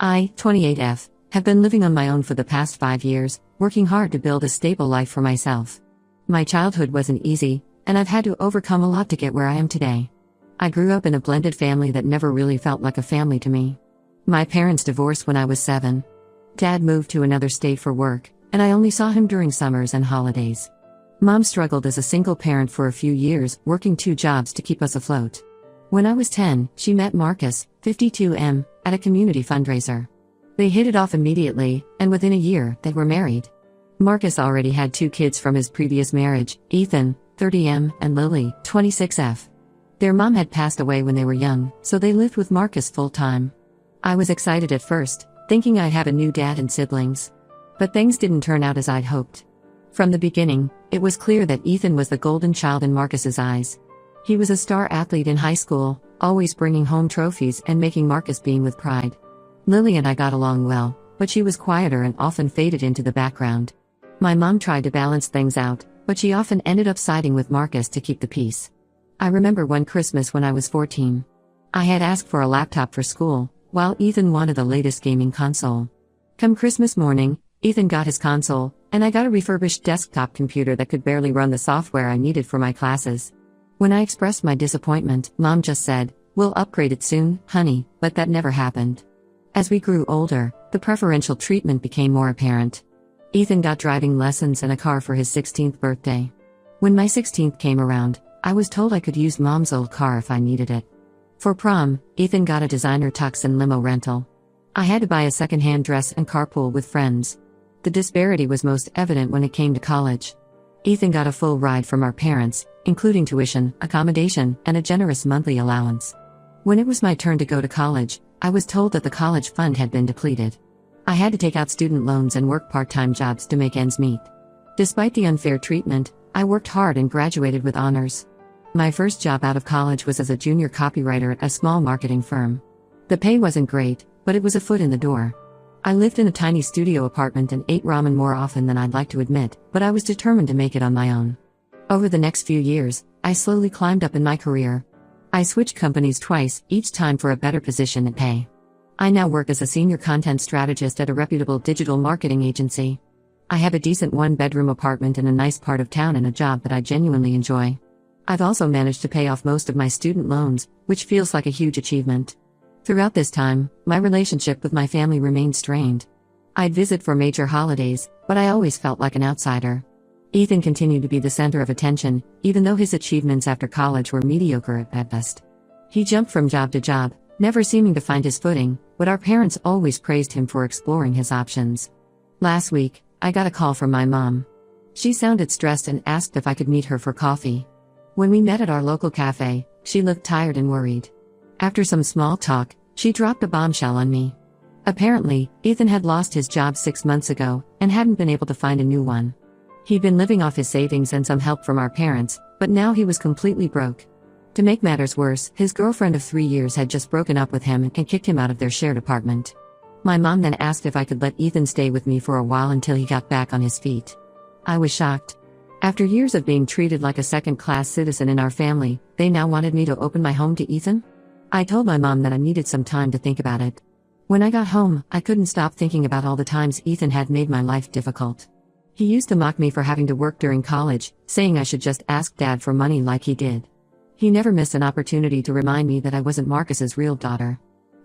I, 28F, have been living on my own for the past 5 years, working hard to build a stable life for myself. My childhood wasn't easy, and I've had to overcome a lot to get where I am today. I grew up in a blended family that never really felt like a family to me. My parents divorced when I was 7. Dad moved to another state for work, and I only saw him during summers and holidays. Mom struggled as a single parent for a few years, working 2 jobs to keep us afloat. When I was 10, she met Marcus, 52M, at a community fundraiser. They hit it off immediately, and within a year, they were married. Marcus already had 2 kids from his previous marriage, Ethan, 30M, and Lily, 26F. Their mom had passed away when they were young, so they lived with Marcus full-time. I was excited at first, thinking I'd have a new dad and siblings. But things didn't turn out as I'd hoped. From the beginning, it was clear that Ethan was the golden child in Marcus's eyes. He was a star athlete in high school, always bringing home trophies and making Marcus beam with pride. Lily and I got along well, but she was quieter and often faded into the background. My mom tried to balance things out, but she often ended up siding with Marcus to keep the peace. I remember one Christmas when I was 14. I had asked for a laptop for school, while Ethan wanted the latest gaming console. Come Christmas morning, Ethan got his console, and I got a refurbished desktop computer that could barely run the software I needed for my classes. When I expressed my disappointment, Mom just said, "We'll upgrade it soon, honey," but that never happened. As we grew older, the preferential treatment became more apparent. Ethan got driving lessons and a car for his 16th birthday. When my 16th came around, I was told I could use Mom's old car if I needed it. For prom, Ethan got a designer tux and limo rental. I had to buy a second-hand dress and carpool with friends. The disparity was most evident when it came to college. Ethan got a full ride from our parents, including tuition, accommodation, and a generous monthly allowance. When it was my turn to go to college, I was told that the college fund had been depleted. I had to take out student loans and work part-time jobs to make ends meet. Despite the unfair treatment, I worked hard and graduated with honors. My first job out of college was as a junior copywriter at a small marketing firm. The pay wasn't great, but it was a foot in the door. I lived in a tiny studio apartment and ate ramen more often than I'd like to admit, but I was determined to make it on my own. Over the next few years, I slowly climbed up in my career. I switched companies twice, each time for a better position and pay. I now work as a senior content strategist at a reputable digital marketing agency. I have a decent 1-bedroom apartment in a nice part of town and a job that I genuinely enjoy. I've also managed to pay off most of my student loans, which feels like a huge achievement. Throughout this time, my relationship with my family remained strained. I'd visit for major holidays, but I always felt like an outsider. Ethan continued to be the center of attention, even though his achievements after college were mediocre at best. He jumped from job to job, never seeming to find his footing, but our parents always praised him for exploring his options. Last week, I got a call from my mom. She sounded stressed and asked if I could meet her for coffee. When we met at our local cafe, she looked tired and worried. After some small talk, she dropped a bombshell on me. Apparently, Ethan had lost his job 6 months ago, and hadn't been able to find a new one. He'd been living off his savings and some help from our parents, but now he was completely broke. To make matters worse, his girlfriend of 3 years had just broken up with him and kicked him out of their shared apartment. My mom then asked if I could let Ethan stay with me for a while until he got back on his feet. I was shocked. After years of being treated like a second-class citizen in our family, they now wanted me to open my home to Ethan? I told my mom that I needed some time to think about it. When I got home, I couldn't stop thinking about all the times Ethan had made my life difficult. He used to mock me for having to work during college, saying I should just ask Dad for money like he did. He never missed an opportunity to remind me that I wasn't Marcus's real daughter.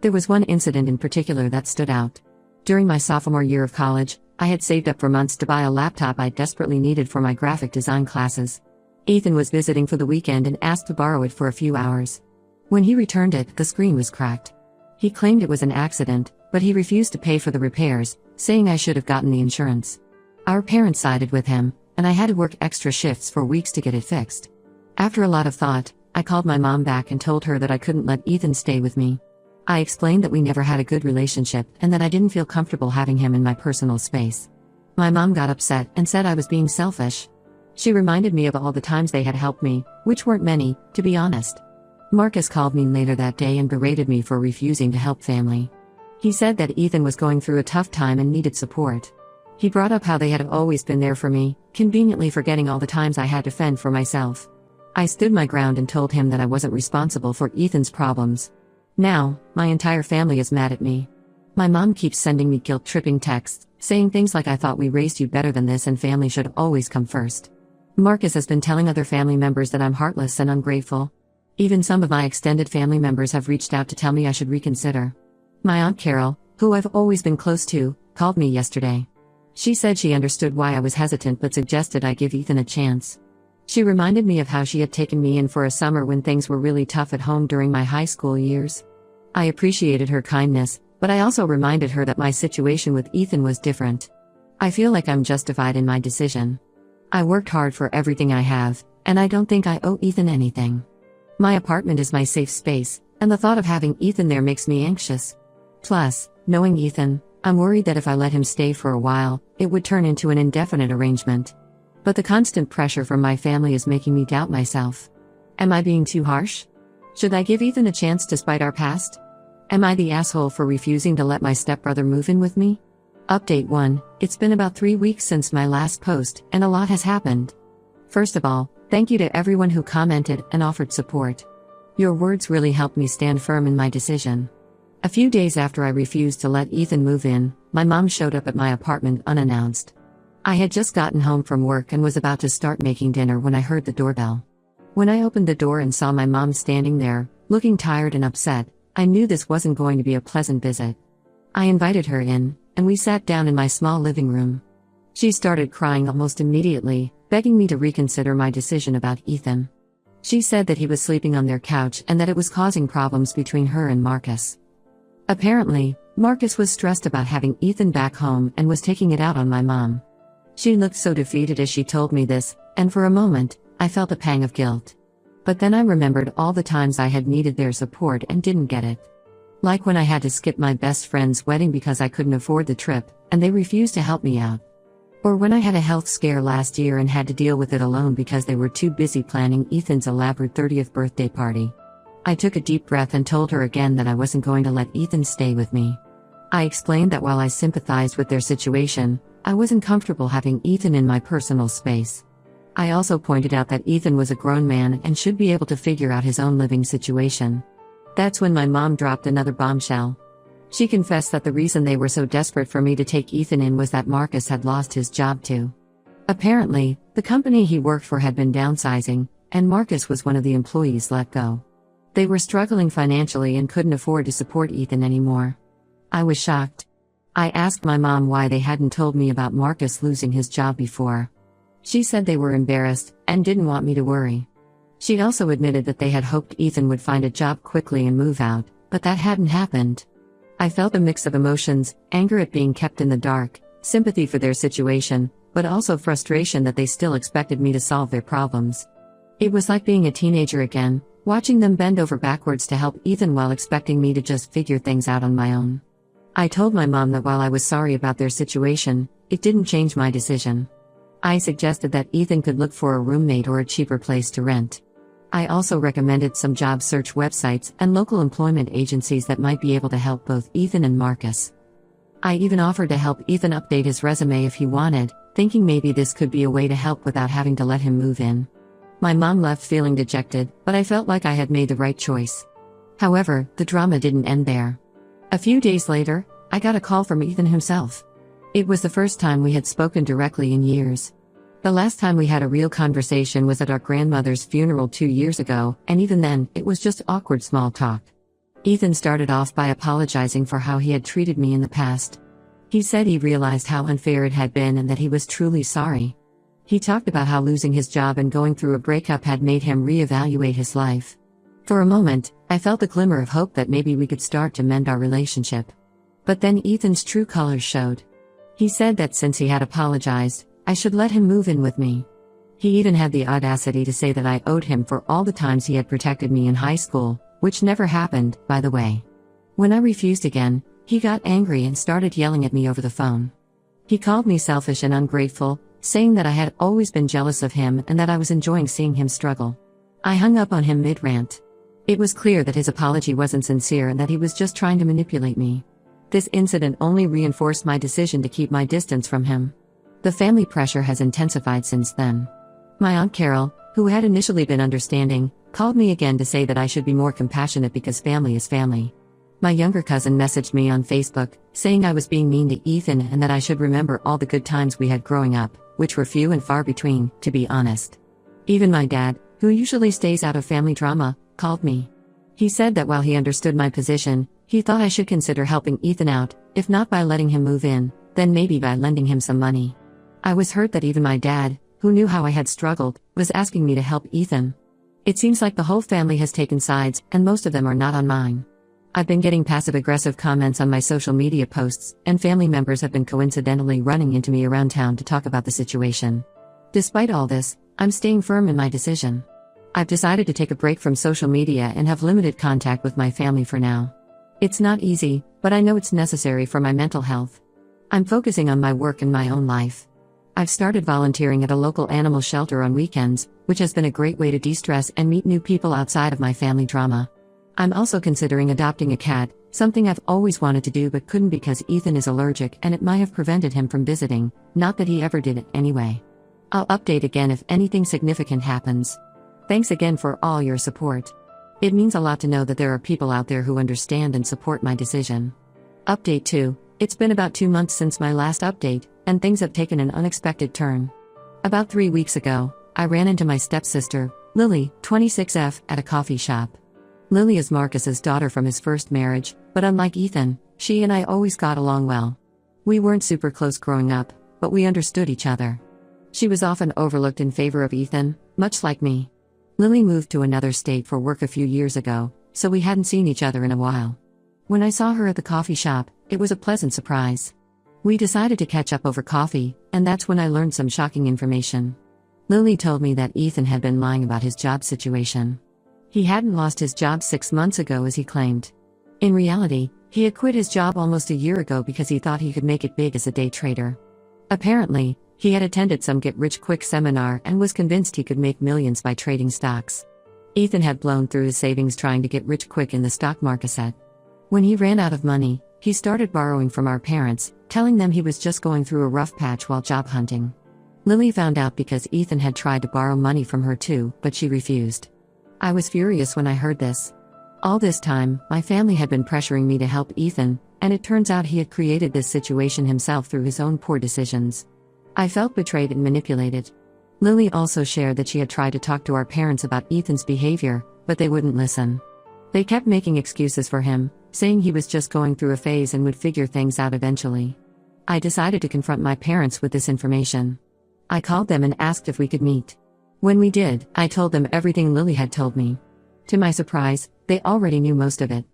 There was one incident in particular that stood out. During my sophomore year of college, I had saved up for months to buy a laptop I desperately needed for my graphic design classes. Ethan was visiting for the weekend and asked to borrow it for a few hours. When he returned it, the screen was cracked. He claimed it was an accident, but he refused to pay for the repairs, saying I should have gotten the insurance. Our parents sided with him, and I had to work extra shifts for weeks to get it fixed. After a lot of thought, I called my mom back and told her that I couldn't let Ethan stay with me. I explained that we never had a good relationship and that I didn't feel comfortable having him in my personal space. My mom got upset and said I was being selfish. She reminded me of all the times they had helped me, which weren't many, to be honest. Marcus called me later that day and berated me for refusing to help family. He said that Ethan was going through a tough time and needed support. He brought up how they had always been there for me, conveniently forgetting all the times I had to fend for myself. I stood my ground and told him that I wasn't responsible for Ethan's problems. Now, my entire family is mad at me. My mom keeps sending me guilt-tripping texts, saying things like I thought we raised you better than this and family should always come first. Marcus has been telling other family members that I'm heartless and ungrateful. Even some of my extended family members have reached out to tell me I should reconsider. My Aunt Carol, who I've always been close to, called me yesterday. She said she understood why I was hesitant but suggested I give Ethan a chance. She reminded me of how she had taken me in for a summer when things were really tough at home during my high school years. I appreciated her kindness, but I also reminded her that my situation with Ethan was different. I feel like I'm justified in my decision. I worked hard for everything I have, and I don't think I owe Ethan anything. My apartment is my safe space, and the thought of having Ethan there makes me anxious. Plus, knowing Ethan, I'm worried that if I let him stay for a while, it would turn into an indefinite arrangement. But the constant pressure from my family is making me doubt myself. Am I being too harsh? Should I give Ethan a chance despite our past? Am I the asshole for refusing to let my stepbrother move in with me? Update 1. It's been about 3 weeks since my last post, and a lot has happened. First of all, thank you to everyone who commented and offered support. Your words really helped me stand firm in my decision. A few days after I refused to let Ethan move in, my mom showed up at my apartment unannounced. I had just gotten home from work and was about to start making dinner when I heard the doorbell. When I opened the door and saw my mom standing there, looking tired and upset, I knew this wasn't going to be a pleasant visit. I invited her in, and we sat down in my small living room. She started crying almost immediately, begging me to reconsider my decision about Ethan. She said that he was sleeping on their couch and that it was causing problems between her and Marcus. Apparently, Marcus was stressed about having Ethan back home and was taking it out on my mom. She looked so defeated as she told me this, and for a moment, I felt a pang of guilt. But then I remembered all the times I had needed their support and didn't get it. Like when I had to skip my best friend's wedding because I couldn't afford the trip, and they refused to help me out. Or when I had a health scare last year and had to deal with it alone because they were too busy planning Ethan's elaborate 30th birthday party. I took a deep breath and told her again that I wasn't going to let Ethan stay with me. I explained that while I sympathized with their situation, I wasn't comfortable having Ethan in my personal space. I also pointed out that Ethan was a grown man and should be able to figure out his own living situation. That's when my mom dropped another bombshell. She confessed that the reason they were so desperate for me to take Ethan in was that Marcus had lost his job too. Apparently, the company he worked for had been downsizing, and Marcus was one of the employees let go. They were struggling financially and couldn't afford to support Ethan anymore. I was shocked. I asked my mom why they hadn't told me about Marcus losing his job before. She said they were embarrassed and didn't want me to worry. She also admitted that they had hoped Ethan would find a job quickly and move out, but that hadn't happened. I felt a mix of emotions, anger at being kept in the dark, sympathy for their situation, but also frustration that they still expected me to solve their problems. It was like being a teenager again, watching them bend over backwards to help Ethan while expecting me to just figure things out on my own. I told my mom that while I was sorry about their situation, it didn't change my decision. I suggested that Ethan could look for a roommate or a cheaper place to rent. I also recommended some job search websites and local employment agencies that might be able to help both Ethan and Marcus. I even offered to help Ethan update his resume if he wanted, thinking maybe this could be a way to help without having to let him move in. My mom left feeling dejected, but I felt like I had made the right choice. However, the drama didn't end there. A few days later, I got a call from Ethan himself. It was the first time we had spoken directly in years. The last time we had a real conversation was at our grandmother's funeral 2 years ago, and even then, it was just awkward small talk. Ethan started off by apologizing for how he had treated me in the past. He said he realized how unfair it had been and that he was truly sorry. He talked about how losing his job and going through a breakup had made him reevaluate his life. For a moment, I felt a glimmer of hope that maybe we could start to mend our relationship. But then Ethan's true colors showed. He said that since he had apologized, I should let him move in with me. He even had the audacity to say that I owed him for all the times he had protected me in high school, which never happened, by the way. When I refused again, he got angry and started yelling at me over the phone. He called me selfish and ungrateful, saying that I had always been jealous of him and that I was enjoying seeing him struggle. I hung up on him mid-rant. It was clear that his apology wasn't sincere and that he was just trying to manipulate me. This incident only reinforced my decision to keep my distance from him. The family pressure has intensified since then. My Aunt Carol, who had initially been understanding, called me again to say that I should be more compassionate because family is family. My younger cousin messaged me on Facebook, saying I was being mean to Ethan and that I should remember all the good times we had growing up, which were few and far between, to be honest. Even my dad, who usually stays out of family drama, called me. He said that while he understood my position, he thought I should consider helping Ethan out, if not by letting him move in, then maybe by lending him some money. I was hurt that even my dad, who knew how I had struggled, was asking me to help Ethan. It seems like the whole family has taken sides, and most of them are not on mine. I've been getting passive-aggressive comments on my social media posts, and family members have been coincidentally running into me around town to talk about the situation. Despite all this, I'm staying firm in my decision. I've decided to take a break from social media and have limited contact with my family for now. It's not easy, but I know it's necessary for my mental health. I'm focusing on my work and my own life. I've started volunteering at a local animal shelter on weekends, which has been a great way to de-stress and meet new people outside of my family drama. I'm also considering adopting a cat, something I've always wanted to do but couldn't because Ethan is allergic and it might have prevented him from visiting, not that he ever did it anyway. I'll update again if anything significant happens. Thanks again for all your support. It means a lot to know that there are people out there who understand and support my decision. Update 2. It's been about 2 months since my last update, and things have taken an unexpected turn. About 3 weeks ago, I ran into my stepsister, Lily, 26F, at a coffee shop. Lily is Marcus's daughter from his first marriage, but unlike Ethan, she and I always got along well. We weren't super close growing up, but we understood each other. She was often overlooked in favor of Ethan, much like me. Lily moved to another state for work a few years ago, so we hadn't seen each other in a while. When I saw her at the coffee shop, it was a pleasant surprise. We decided to catch up over coffee, and that's when I learned some shocking information. Lily told me that Ethan had been lying about his job situation. He hadn't lost his job 6 months ago as he claimed. In reality, he had quit his job almost a year ago because he thought he could make it big as a day trader. Apparently, he had attended some get-rich-quick seminar and was convinced he could make millions by trading stocks. Ethan had blown through his savings trying to get rich quick in the stock market. When he ran out of money, he started borrowing from our parents, telling them he was just going through a rough patch while job hunting. Lily found out because Ethan had tried to borrow money from her too, but she refused. I was furious when I heard this. All this time, my family had been pressuring me to help Ethan, and it turns out he had created this situation himself through his own poor decisions. I felt betrayed and manipulated. Lily also shared that she had tried to talk to our parents about Ethan's behavior, but they wouldn't listen. They kept making excuses for him, saying he was just going through a phase and would figure things out eventually. I decided to confront my parents with this information. I called them and asked if we could meet. When we did, I told them everything Lily had told me. To my surprise, they already knew most of it.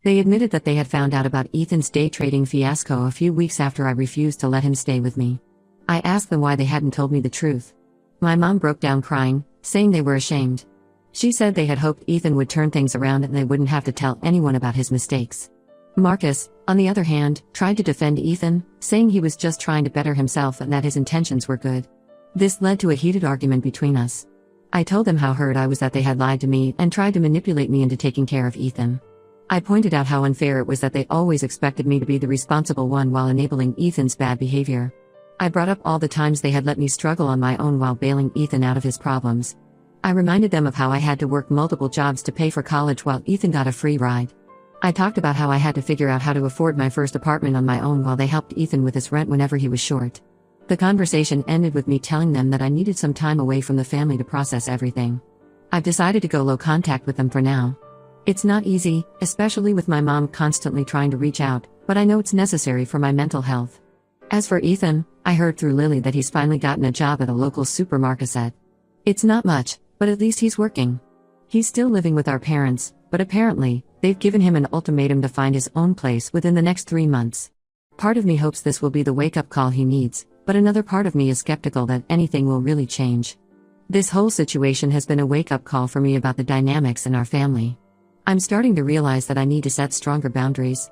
They admitted that they had found out about Ethan's day trading fiasco a few weeks after I refused to let him stay with me. I asked them why they hadn't told me the truth. My mom broke down crying, saying they were ashamed. She said they had hoped Ethan would turn things around and they wouldn't have to tell anyone about his mistakes. Marcus, on the other hand, tried to defend Ethan, saying he was just trying to better himself and that his intentions were good. This led to a heated argument between us. I told them how hurt I was that they had lied to me and tried to manipulate me into taking care of Ethan. I pointed out how unfair it was that they always expected me to be the responsible one while enabling Ethan's bad behavior. I brought up all the times they had let me struggle on my own while bailing Ethan out of his problems. I reminded them of how I had to work multiple jobs to pay for college while Ethan got a free ride. I talked about how I had to figure out how to afford my first apartment on my own while they helped Ethan with his rent whenever he was short. The conversation ended with me telling them that I needed some time away from the family to process everything. I've decided to go low contact with them for now. It's not easy, especially with my mom constantly trying to reach out, but I know it's necessary for my mental health. As for Ethan, I heard through Lily that he's finally gotten a job at a local supermarket. It's not much, but at least he's working. He's still living with our parents, but apparently, they've given him an ultimatum to find his own place within the next 3 months. Part of me hopes this will be the wake-up call he needs, but another part of me is skeptical that anything will really change. This whole situation has been a wake-up call for me about the dynamics in our family. I'm starting to realize that I need to set stronger boundaries.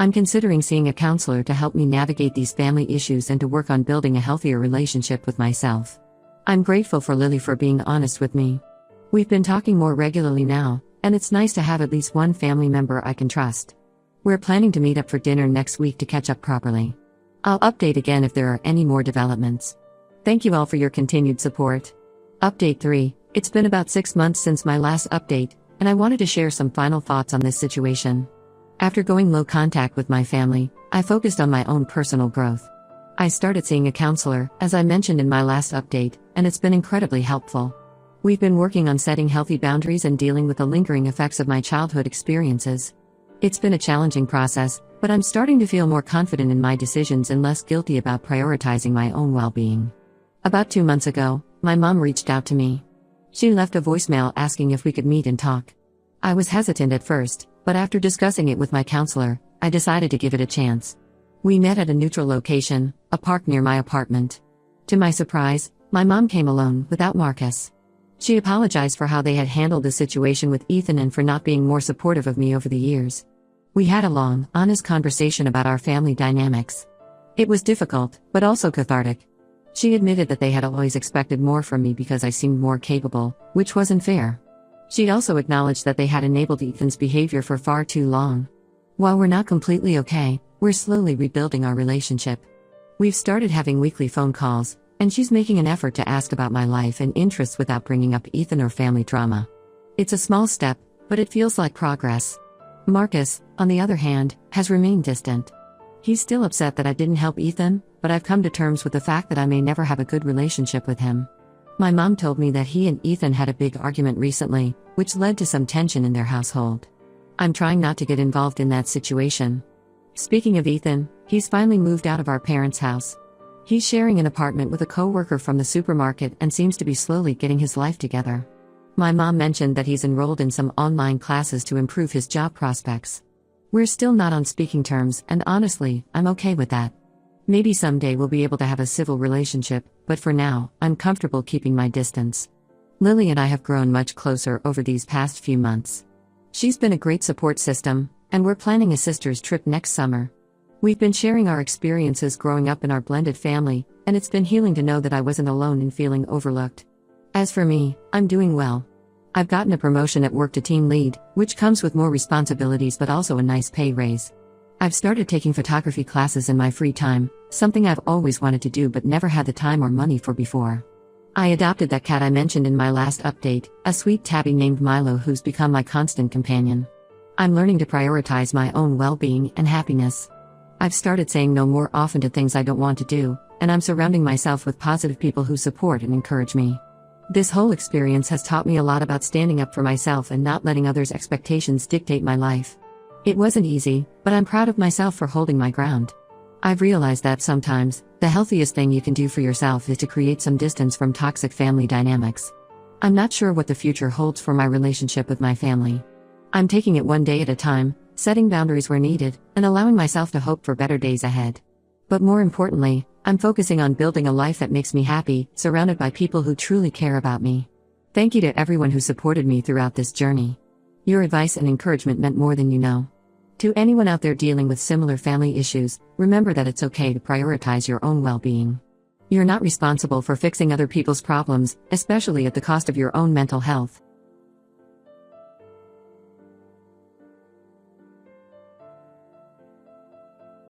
I'm considering seeing a counselor to help me navigate these family issues and to work on building a healthier relationship with myself. I'm grateful for Lily for being honest with me. We've been talking more regularly now, and it's nice to have at least one family member I can trust. We're planning to meet up for dinner next week to catch up properly. I'll update again if there are any more developments. Thank you all for your continued support. Update 3. It's been about 6 months since my last update, and I wanted to share some final thoughts on this situation. After going low contact with my family, I focused on my own personal growth. I started seeing a counselor, as I mentioned in my last update, and it's been incredibly helpful. We've been working on setting healthy boundaries and dealing with the lingering effects of my childhood experiences. It's been a challenging process, but I'm starting to feel more confident in my decisions and less guilty about prioritizing my own well-being. About 2 months ago, my mom reached out to me. She left a voicemail asking if we could meet and talk. I was hesitant at first, but after discussing it with my counselor, I decided to give it a chance. We met at a neutral location, a park near my apartment. To my surprise, my mom came alone, without Marcus. She apologized for how they had handled the situation with Ethan and for not being more supportive of me over the years. We had a long, honest conversation about our family dynamics. It was difficult, but also cathartic. She admitted that they had always expected more from me because I seemed more capable, which wasn't fair. She also acknowledged that they had enabled Ethan's behavior for far too long. While we're not completely okay, we're slowly rebuilding our relationship. We've started having weekly phone calls, and she's making an effort to ask about my life and interests without bringing up Ethan or family drama. It's a small step, but it feels like progress. Marcus, on the other hand, has remained distant. He's still upset that I didn't help Ethan, but I've come to terms with the fact that I may never have a good relationship with him. My mom told me that he and Ethan had a big argument recently, which led to some tension in their household. I'm trying not to get involved in that situation. Speaking of Ethan, he's finally moved out of our parents' house. He's sharing an apartment with a coworker from the supermarket and seems to be slowly getting his life together. My mom mentioned that he's enrolled in some online classes to improve his job prospects. We're still not on speaking terms, and honestly, I'm okay with that. Maybe someday we'll be able to have a civil relationship, but for now, I'm comfortable keeping my distance. Lily and I have grown much closer over these past few months. She's been a great support system, and we're planning a sister's trip next summer. We've been sharing our experiences growing up in our blended family, and it's been healing to know that I wasn't alone in feeling overlooked. As for me, I'm doing well. I've gotten a promotion at work to team lead, which comes with more responsibilities but also a nice pay raise. I've started taking photography classes in my free time, something I've always wanted to do but never had the time or money for before. I adopted that cat I mentioned in my last update, a sweet tabby named Milo who's become my constant companion. I'm learning to prioritize my own well-being and happiness. I've started saying no more often to things I don't want to do, and I'm surrounding myself with positive people who support and encourage me. This whole experience has taught me a lot about standing up for myself and not letting others' expectations dictate my life. It wasn't easy, but I'm proud of myself for holding my ground. I've realized that sometimes, the healthiest thing you can do for yourself is to create some distance from toxic family dynamics. I'm not sure what the future holds for my relationship with my family. I'm taking it one day at a time, setting boundaries where needed, and allowing myself to hope for better days ahead. But more importantly, I'm focusing on building a life that makes me happy, surrounded by people who truly care about me. Thank you to everyone who supported me throughout this journey. Your advice and encouragement meant more than you know. To anyone out there dealing with similar family issues, remember that it's okay to prioritize your own well-being. You're not responsible for fixing other people's problems, especially at the cost of your own mental health.